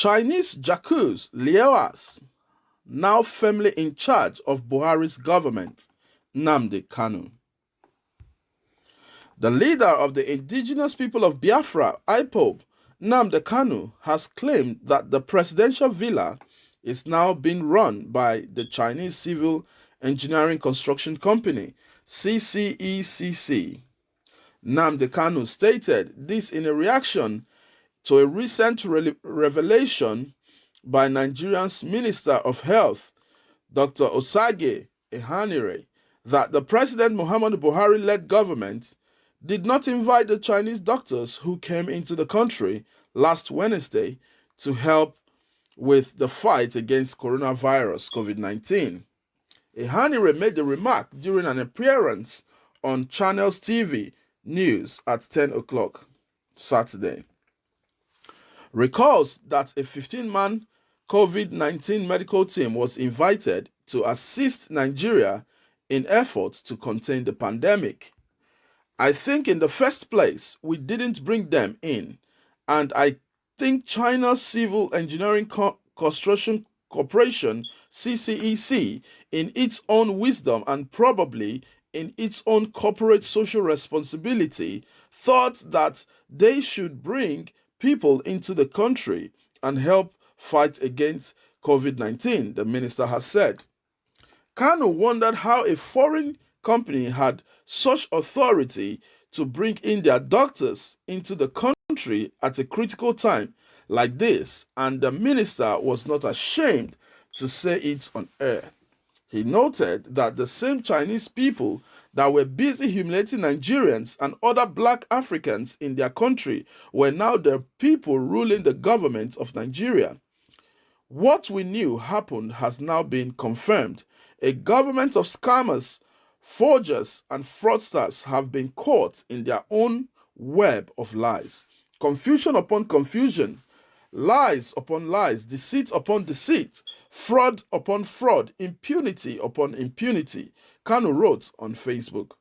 Chinese Jacques Liuas, now firmly in charge of Buhari's government, Nnamdi Kanu. The leader of the indigenous people of Biafra, IPOB, Nnamdi Kanu, has claimed that the presidential villa is now being run by the Chinese Civil Engineering Construction Company, CCECC. Nnamdi Kanu stated this in a reaction to a recent revelation by Nigeria's Minister of Health, Dr. Osage Ehanire, that the President Muhammadu Buhari-led government did not invite the Chinese doctors who came into the country last Wednesday to help with the fight against coronavirus COVID-19. Ehanire made the remark during an appearance on Channels TV News at 10 o'clock Saturday. Recalls that a 15-man COVID-19 medical team was invited to assist Nigeria in efforts to contain the pandemic. I think in the first place, we didn't bring them in, and I think China's Civil Engineering Construction Corporation, CCEC, in its own wisdom and probably in its own corporate social responsibility, thought that they should bring people into the country and help fight against COVID-19, the minister has said. Kanu wondered how a foreign company had such authority to bring in their doctors into the country at a critical time like this, and the minister was not ashamed to say it on air. He noted that the same Chinese people that were busy humiliating Nigerians and other black Africans in their country were now the people ruling the government of Nigeria. What we knew happened has now been confirmed. A government of scammers, forgers, and fraudsters have been caught in their own web of lies. Confusion upon confusion, lies upon lies, deceit upon deceit, fraud upon fraud, impunity upon impunity, Kanu wrote on Facebook.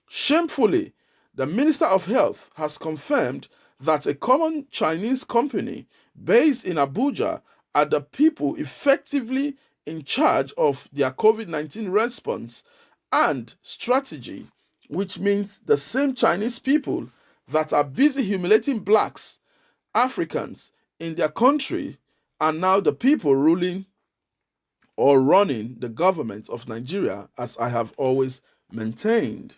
Shamefully, the Minister of Health has confirmed that a common Chinese company based in Abuja are the people effectively in charge of their COVID-19 response and strategy, which means the same Chinese people that are busy humiliating blacks, Africans in their country are now the people ruling or running the government of Nigeria, as I have always maintained.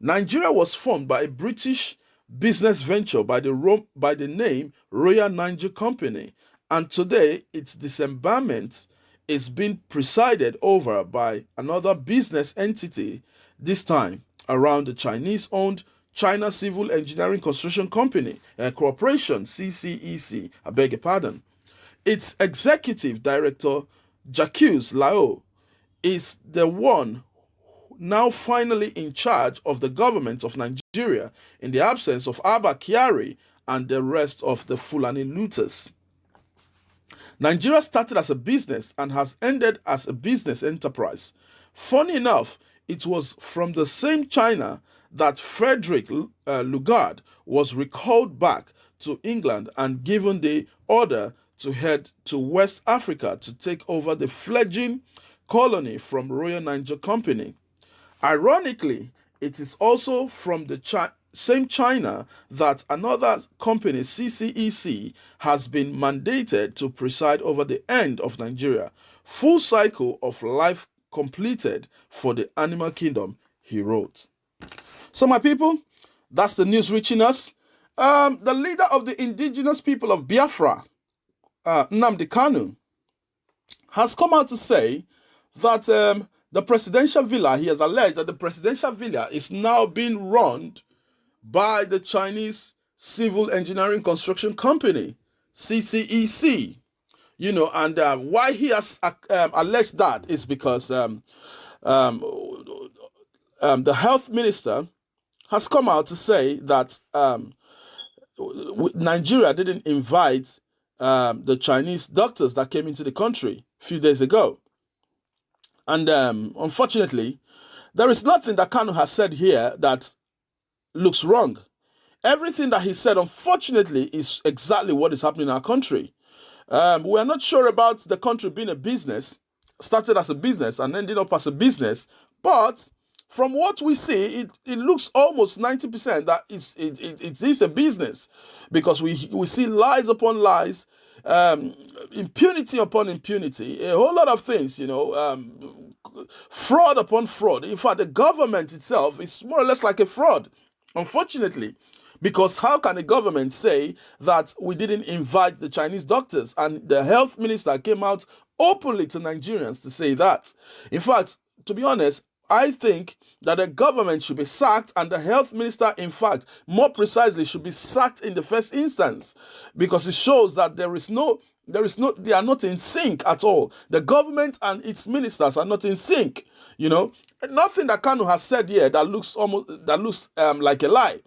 Nigeria was formed by a British business venture by the name Royal Niger Company, and today its disembarment is being presided over by another business entity, this time around the Chinese-owned China Civil Engineering Construction Company, Corporation, CCEC, I beg your pardon. Its executive director, Jacques Lao, is the one now finally in charge of the government of Nigeria in the absence of Abba Kyari and the rest of the Fulani looters. Nigeria started as a business and has ended as a business enterprise. Funny enough, it was from the same China that Frederick Lugard was recalled back to England and given the order to head to West Africa to take over the fledgling colony from Royal Niger Company. Ironically, it is also from the same China that another company, CCEC, has been mandated to preside over the end of Nigeria. Full cycle of life completed for the animal kingdom, he wrote. So my people, that's the news reaching us. The leader of the indigenous people of Biafra, Nnamdi Kanu, has come out to say that the presidential villa, he has alleged that the presidential villa is now being run by the Chinese Civil Engineering Construction Company, CCEC. And why he has alleged that is because the health minister has come out to say that Nigeria didn't invite the Chinese doctors that came into the country a few days ago. And unfortunately, there is nothing that Kanu has said here that looks wrong. Everything that he said, unfortunately, is exactly what is happening in our country. We are not sure about the country being a business, started as a business and ended up as a business. But from what we see, it looks almost 90% that it is a business, because we see lies upon lies, impunity upon impunity, a whole lot of things, fraud upon fraud. In fact, the government itself is more or less like a fraud, unfortunately. Because how can a government say that we didn't invite the Chinese doctors? And the health minister came out openly to Nigerians to say that. In fact, to be honest, I think that the government should be sacked, and the health minister, in fact, more precisely, should be sacked in the first instance, because it shows that they are not in sync at all. The government and its ministers are not in sync. Nothing that Kanu has said here that looks like a lie.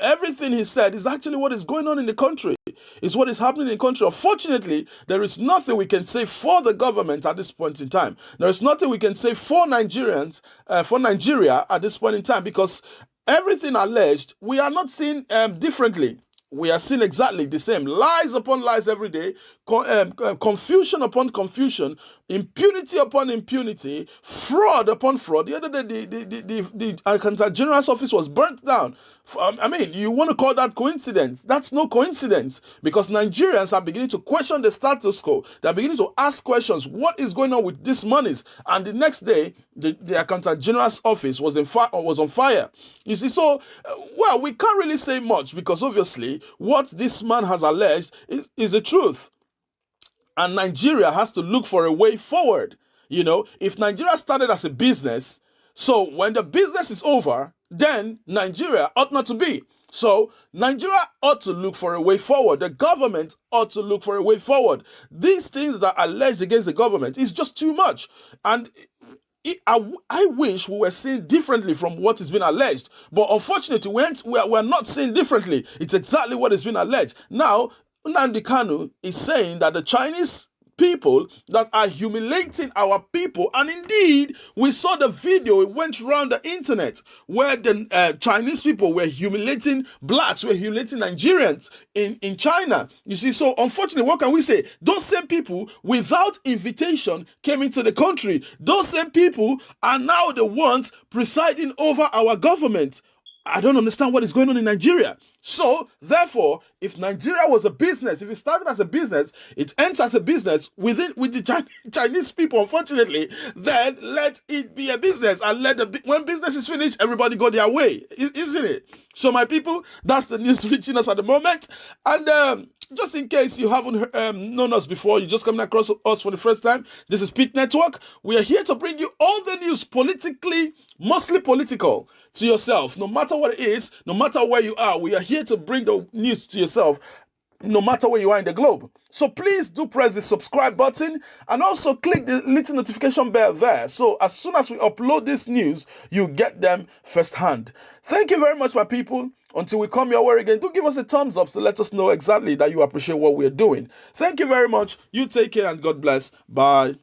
Everything he said is actually what is going on in the country. It's what is happening in the country. Unfortunately, there is nothing we can say for the government at this point in time. There is nothing we can say for Nigerians, for Nigeria at this point in time, because everything alleged, we are not seeing differently. We are seeing exactly the same. Lies upon lies every day, confusion upon confusion, impunity upon impunity, fraud upon fraud. The other day, the Accountant General's office was burnt down. You want to call that coincidence? That's no coincidence, because Nigerians are beginning to question the status quo. They're beginning to ask questions. What is going on with these monies? And the next day, the Accountant General's office was on fire. You see, so, we can't really say much, because obviously what this man has alleged is the truth. And Nigeria has to look for a way forward. If Nigeria started as a business, so when the business is over, then Nigeria ought not to be. So Nigeria ought to look for a way forward. The government ought to look for a way forward. These things that are alleged against the government is just too much. And I wish we were seeing differently from what is being alleged. But unfortunately, we're not seeing differently. It's exactly what is being alleged. Now, Nnamdi Kanu is saying that the Chinese people that are humiliating our people, and indeed, we saw the video, it went around the internet, where the Chinese people were humiliating blacks, were humiliating Nigerians in China. You see, so unfortunately, what can we say? Those same people, without invitation, came into the country. Those same people are now the ones presiding over our government. I don't understand what is going on in Nigeria. So, therefore, if Nigeria was a business, if it started as a business, it ends as a business with the Chinese people, unfortunately, then let it be a business, and when business is finished, everybody go their way, isn't it? So, my people, that's the news reaching us at the moment. And just in case you haven't known us before, you're just coming across us for the first time, this is Pete Network. We are here to bring you all the news politically, mostly political, to yourself. No matter what it is, no matter where you are, we are here to bring the news to yourself, no matter where you are in the globe. So please do press the subscribe button, and also click the little notification bell there. So as soon as we upload this news, you get them firsthand. Thank you very much, my people. Until we come your way again, do give us a thumbs up to let us know exactly that you appreciate what we're doing. Thank you very much. You take care and God bless. Bye.